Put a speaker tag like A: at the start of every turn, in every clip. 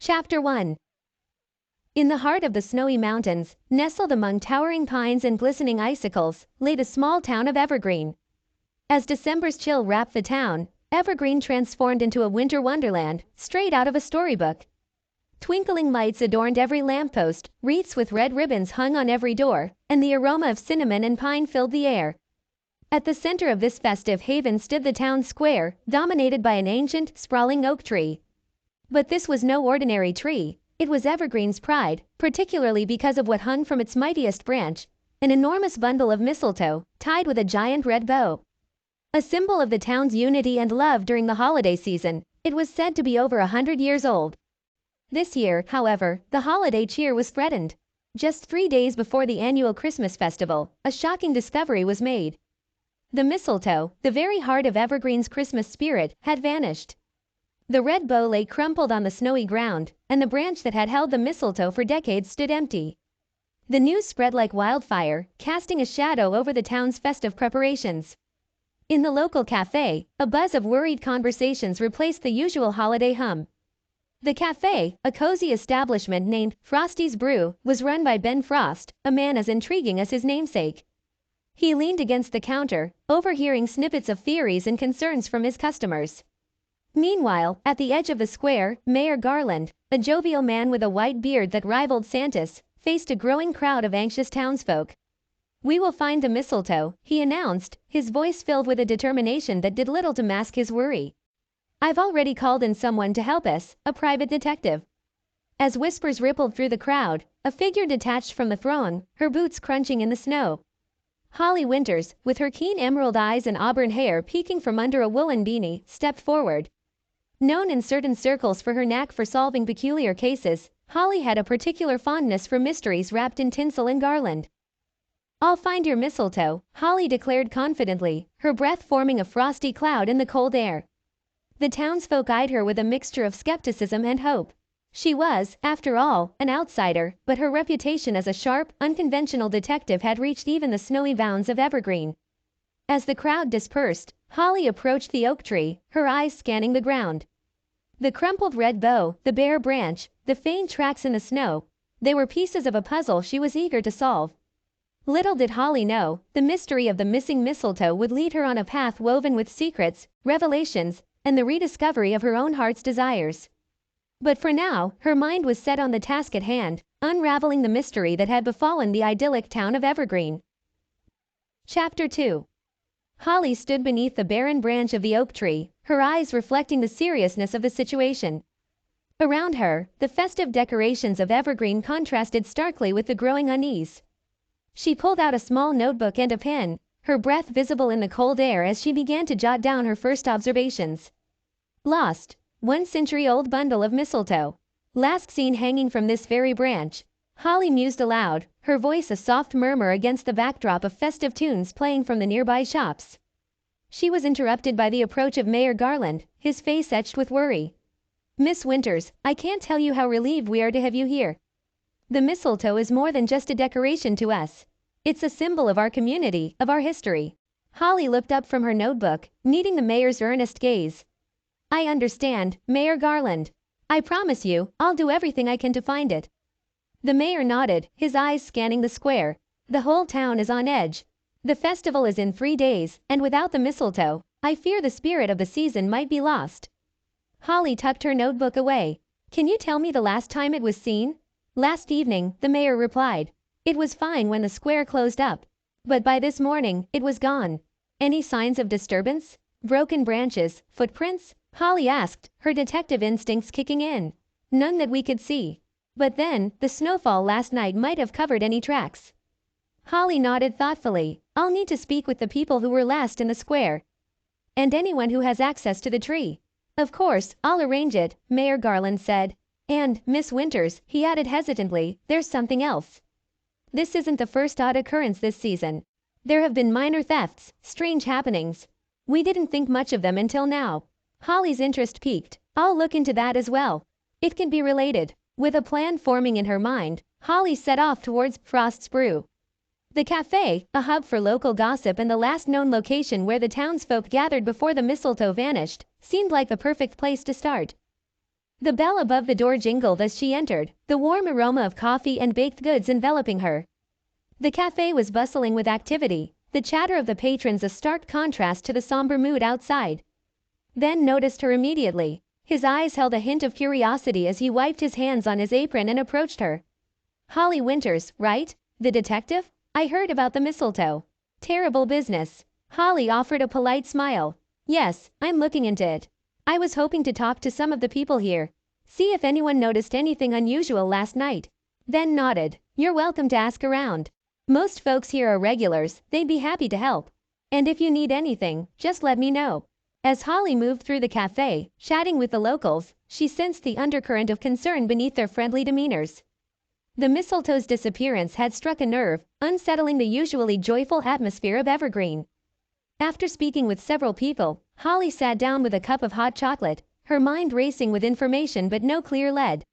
A: Chapter 1. In the heart of the snowy mountains, nestled among towering pines and glistening icicles, lay the small town of Evergreen. As December's chill wrapped the town, Evergreen transformed into a winter wonderland, straight out of a storybook. Twinkling lights adorned every lamppost, wreaths with red ribbons hung on every door, and the aroma of cinnamon and pine filled the air. At the center of this festive haven stood the town square, dominated by an ancient, sprawling oak tree. But this was no ordinary tree. It was Evergreen's pride, particularly because of what hung from its mightiest branch, an enormous bundle of mistletoe, tied with a giant red bow. A symbol of the town's unity and love during the holiday season, it was said to be over 100 years old. This year, however, the holiday cheer was threatened. Just 3 days before the annual Christmas festival, a shocking discovery was made. The mistletoe, the very heart of Evergreen's Christmas spirit, had vanished. The red bow lay crumpled on the snowy ground, and the branch that had held the mistletoe for decades stood empty. The news spread like wildfire, casting a shadow over the town's festive preparations. In the local cafe, a buzz of worried conversations replaced the usual holiday hum. The cafe, a cozy establishment named Frosty's Brew, was run by Ben Frost, a man as intriguing as his namesake. He leaned against the counter, overhearing snippets of theories and concerns from his customers. Meanwhile, at the edge of the square, Mayor Garland, a jovial man with a white beard that rivaled Santa's, faced a growing crowd of anxious townsfolk. "We will find the mistletoe," he announced, his voice filled with a determination that did little to mask his worry. "I've already called in someone to help us, a private detective." As whispers rippled through the crowd, a figure detached from the throng, her boots crunching in the snow. Holly Winters, with her keen emerald eyes and auburn hair peeking from under a woolen beanie, stepped forward. Known in certain circles for her knack for solving peculiar cases, Holly had a particular fondness for mysteries wrapped in tinsel and garland. "I'll find your mistletoe," Holly declared confidently, her breath forming a frosty cloud in the cold air. The townsfolk eyed her with a mixture of skepticism and hope. She was, after all, an outsider, but her reputation as a sharp, unconventional detective had reached even the snowy bounds of Evergreen. As the crowd dispersed, Holly approached the oak tree, her eyes scanning the ground. The crumpled red bow, the bare branch, the faint tracks in the snow, they were pieces of a puzzle she was eager to solve. Little did Holly know, the mystery of the missing mistletoe would lead her on a path woven with secrets, revelations, and the rediscovery of her own heart's desires. But for now, her mind was set on the task at hand, unraveling the mystery that had befallen the idyllic town of Evergreen. Chapter 2. Holly stood beneath the barren branch of the oak tree, her eyes reflecting the seriousness of the situation. Around her, the festive decorations of Evergreen contrasted starkly with the growing unease. She pulled out a small notebook and a pen, her breath visible in the cold air as she began to jot down her first observations. Lost, 1-century-old bundle of mistletoe. Last seen hanging from this very branch. Holly mused aloud, her voice a soft murmur against the backdrop of festive tunes playing from the nearby shops. She was interrupted by the approach of Mayor Garland, his face etched with worry. "Miss Winters, I can't tell you how relieved we are to have you here. The mistletoe is more than just a decoration to us. It's a symbol of our community, of our history." Holly looked up from her notebook, meeting the mayor's earnest gaze. "I understand, Mayor Garland. I promise you, I'll do everything I can to find it." The mayor nodded, his eyes scanning the square. "The whole town is on edge. The festival is in 3 days, and without the mistletoe, I fear the spirit of the season might be lost." Holly tucked her notebook away. "Can you tell me the last time it was seen?" "Last evening," the mayor replied. "It was fine when the square closed up. But by this morning, it was gone." "Any signs of disturbance? Broken branches, footprints?" Holly asked, her detective instincts kicking in. "None that we could see. But then, the snowfall last night might have covered any tracks." Holly nodded thoughtfully. "I'll need to speak with the people who were last in the square. And anyone who has access to the tree." "Of course, I'll arrange it," Mayor Garland said. "And, Miss Winters," he added hesitantly, "there's something else. This isn't the first odd occurrence this season. There have been minor thefts, strange happenings. We didn't think much of them until now." Holly's interest piqued. "I'll look into that as well. It can be related." With a plan forming in her mind, Holly set off towards Frost's Brew. The cafe, a hub for local gossip and the last known location where the townsfolk gathered before the mistletoe vanished, seemed like the perfect place to start. The bell above the door jingled as she entered, the warm aroma of coffee and baked goods enveloping her. The cafe was bustling with activity, the chatter of the patrons a stark contrast to the somber mood outside. Ben noticed her immediately. His eyes held a hint of curiosity as he wiped his hands on his apron and approached her. "Holly Winters, right? The detective? I heard about the mistletoe. Terrible business." Holly offered a polite smile. "Yes, I'm looking into it. I was hoping to talk to some of the people here. See if anyone noticed anything unusual last night." Ben nodded. "You're welcome to ask around. Most folks here are regulars, they'd be happy to help. And if you need anything, just let me know." As Holly moved through the cafe, chatting with the locals, she sensed the undercurrent of concern beneath their friendly demeanors. The mistletoe's disappearance had struck a nerve, unsettling the usually joyful atmosphere of Evergreen. After speaking with several people, Holly sat down with a cup of hot chocolate, her mind racing with information but no clear lead.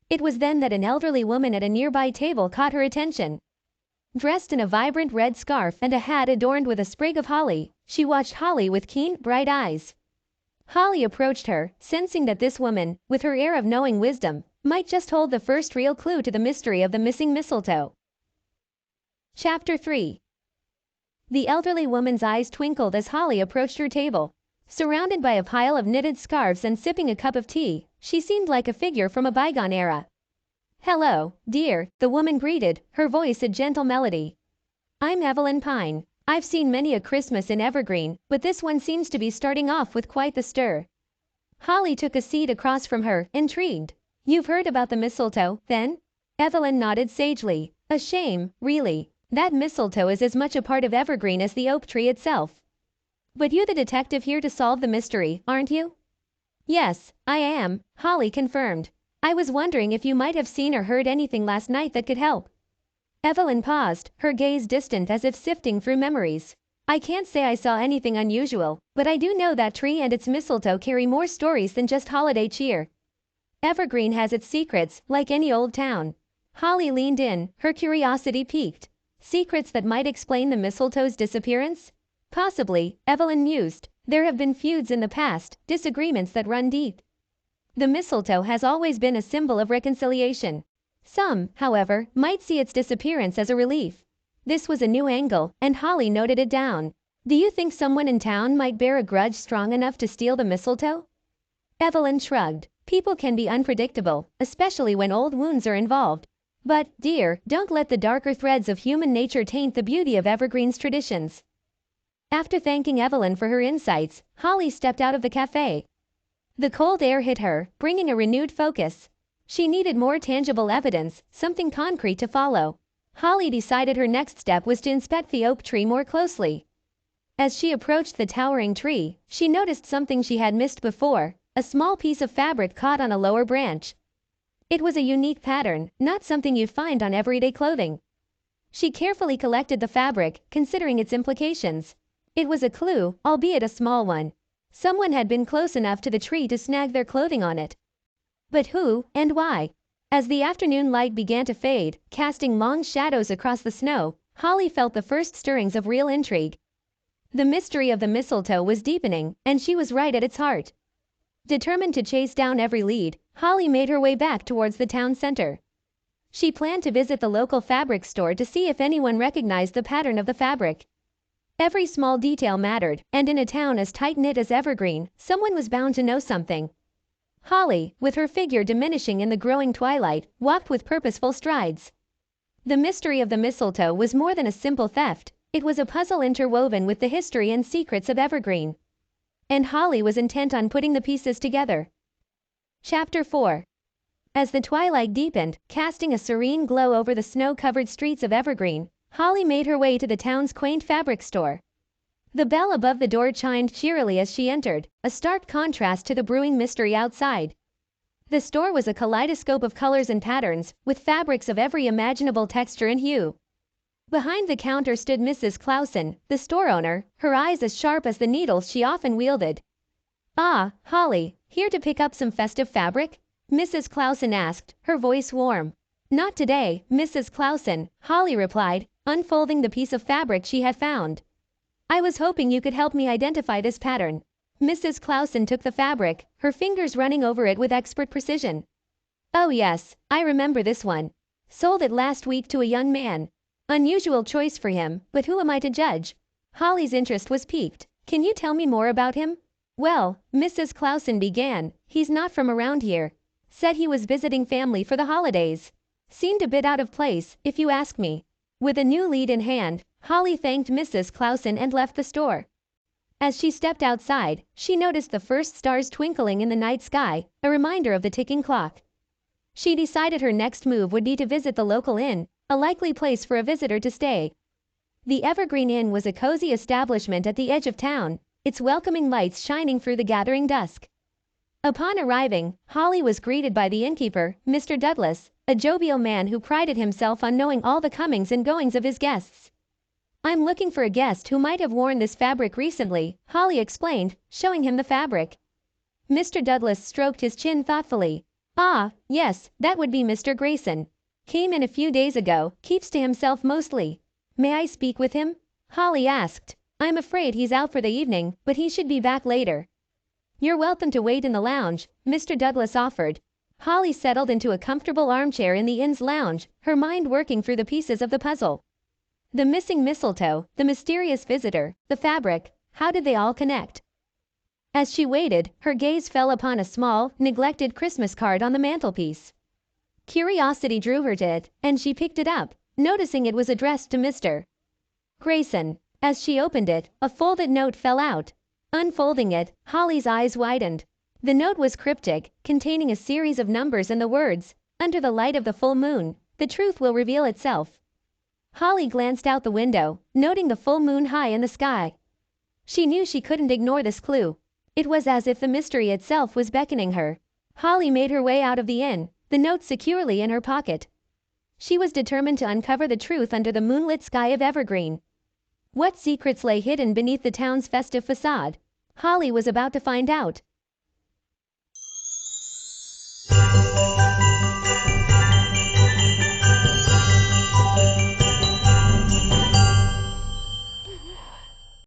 A: It was then that an elderly woman at a nearby table caught her attention. Dressed in a vibrant red scarf and a hat adorned with a sprig of holly, she watched Holly with keen, bright eyes. Holly approached her, sensing that this woman, with her air of knowing wisdom, might just hold the first real clue to the mystery of the missing mistletoe. Chapter 3. The elderly woman's eyes twinkled as Holly approached her table. Surrounded by a pile of knitted scarves and sipping a cup of tea, she seemed like a figure from a bygone era. "Hello, dear," the woman greeted, her voice a gentle melody. "I'm Evelyn Pine. I've seen many a Christmas in Evergreen, but this one seems to be starting off with quite the stir." Holly took a seat across from her, intrigued. "You've heard about the mistletoe, then?" Evelyn nodded sagely. "A shame, really. That mistletoe is as much a part of Evergreen as the oak tree itself. But you're the detective here to solve the mystery, aren't you?" "Yes, I am," Holly confirmed. "I was wondering if you might have seen or heard anything last night that could help." Evelyn paused, her gaze distant as if sifting through memories. "I can't say I saw anything unusual, but I do know that tree and its mistletoe carry more stories than just holiday cheer. Evergreen has its secrets, like any old town." Holly leaned in, her curiosity piqued. Secrets that might explain the mistletoe's disappearance? Possibly, Evelyn mused. There have been feuds in the past, disagreements that run deep. The mistletoe has always been a symbol of reconciliation. Some, however, might see its disappearance as a relief. This was a new angle, and Holly noted it down. "Do you think someone in town might bear a grudge strong enough to steal the mistletoe?" Evelyn shrugged. "People can be unpredictable, especially when old wounds are involved. But, dear, don't let the darker threads of human nature taint the beauty of Evergreen's traditions." After thanking Evelyn for her insights, Holly stepped out of the cafe. The cold air hit her, bringing a renewed focus. She needed more tangible evidence, something concrete to follow. Holly decided her next step was to inspect the oak tree more closely. As she approached the towering tree, she noticed something she had missed before, a small piece of fabric caught on a lower branch. It was a unique pattern, not something you'd find on everyday clothing. She carefully collected the fabric, considering its implications. It was a clue, albeit a small one. Someone had been close enough to the tree to snag their clothing on it. But who, and why? As the afternoon light began to fade, casting long shadows across the snow, Holly felt the first stirrings of real intrigue. The mystery of the mistletoe was deepening, and she was right at its heart. Determined to chase down every lead, Holly made her way back towards the town center. She planned to visit the local fabric store to see if anyone recognized the pattern of the fabric. Every small detail mattered, and in a town as tight-knit as Evergreen, someone was bound to know something. Holly, with her figure diminishing in the growing twilight, walked with purposeful strides. The mystery of the mistletoe was more than a simple theft. It was a puzzle interwoven with the history and secrets of Evergreen. And Holly was intent on putting the pieces together. Chapter 4. As the twilight deepened, casting a serene glow over the snow-covered streets of Evergreen, Holly made her way to the town's quaint fabric store. The bell above the door chimed cheerily as she entered, a stark contrast to the brewing mystery outside. The store was a kaleidoscope of colors and patterns, with fabrics of every imaginable texture and hue. Behind the counter stood Mrs. Clausen, the store owner, her eyes as sharp as the needles she often wielded. "Ah, Holly, here to pick up some festive fabric?" Mrs. Clausen asked, her voice warm. "Not today, Mrs. Clausen," Holly replied, unfolding the piece of fabric she had found. "I was hoping you could help me identify this pattern." Mrs. Clausen took the fabric, her fingers running over it with expert precision. Oh yes, I remember this one. Sold it last week to a young man. Unusual choice for him, but who am I to judge? Holly's interest was piqued. Can you tell me more about him? Well, Mrs. Clausen began, he's not from around here. Said he was visiting family for the holidays. Seemed a bit out of place, if you ask me. With a new lead in hand, Holly thanked Mrs. Clausen and left the store. As she stepped outside, she noticed the first stars twinkling in the night sky, a reminder of the ticking clock. She decided her next move would be to visit the local inn, a likely place for a visitor to stay. The Evergreen Inn was a cozy establishment at the edge of town, its welcoming lights shining through the gathering dusk. Upon arriving, Holly was greeted by the innkeeper, Mr. Douglas, a jovial man who prided himself on knowing all the comings and goings of his guests. I'm looking for a guest who might have worn this fabric recently, Holly explained, showing him the fabric. Mr. Douglas stroked his chin thoughtfully. Ah, yes, that would be Mr. Grayson. Came in a few days ago, keeps to himself mostly. May I speak with him? Holly asked. I'm afraid he's out for the evening, but he should be back later. You're welcome to wait in the lounge, Mr. Douglas offered. Holly settled into a comfortable armchair in the inn's lounge, her mind working through the pieces of the puzzle. The missing mistletoe, the mysterious visitor, the fabric, how did they all connect? As she waited, her gaze fell upon a small, neglected Christmas card on the mantelpiece. Curiosity drew her to it, and she picked it up, noticing it was addressed to Mr. Grayson. As she opened it, a folded note fell out. Unfolding it, Holly's eyes widened. The note was cryptic, containing a series of numbers and the words, "Under the light of the full moon, the truth will reveal itself." Holly glanced out the window, noting the full moon high in the sky. She knew she couldn't ignore this clue. It was as if the mystery itself was beckoning her. Holly made her way out of the inn, the note securely in her pocket. She was determined to uncover the truth under the moonlit sky of Evergreen. What secrets lay hidden beneath the town's festive facade? Holly was about to find out.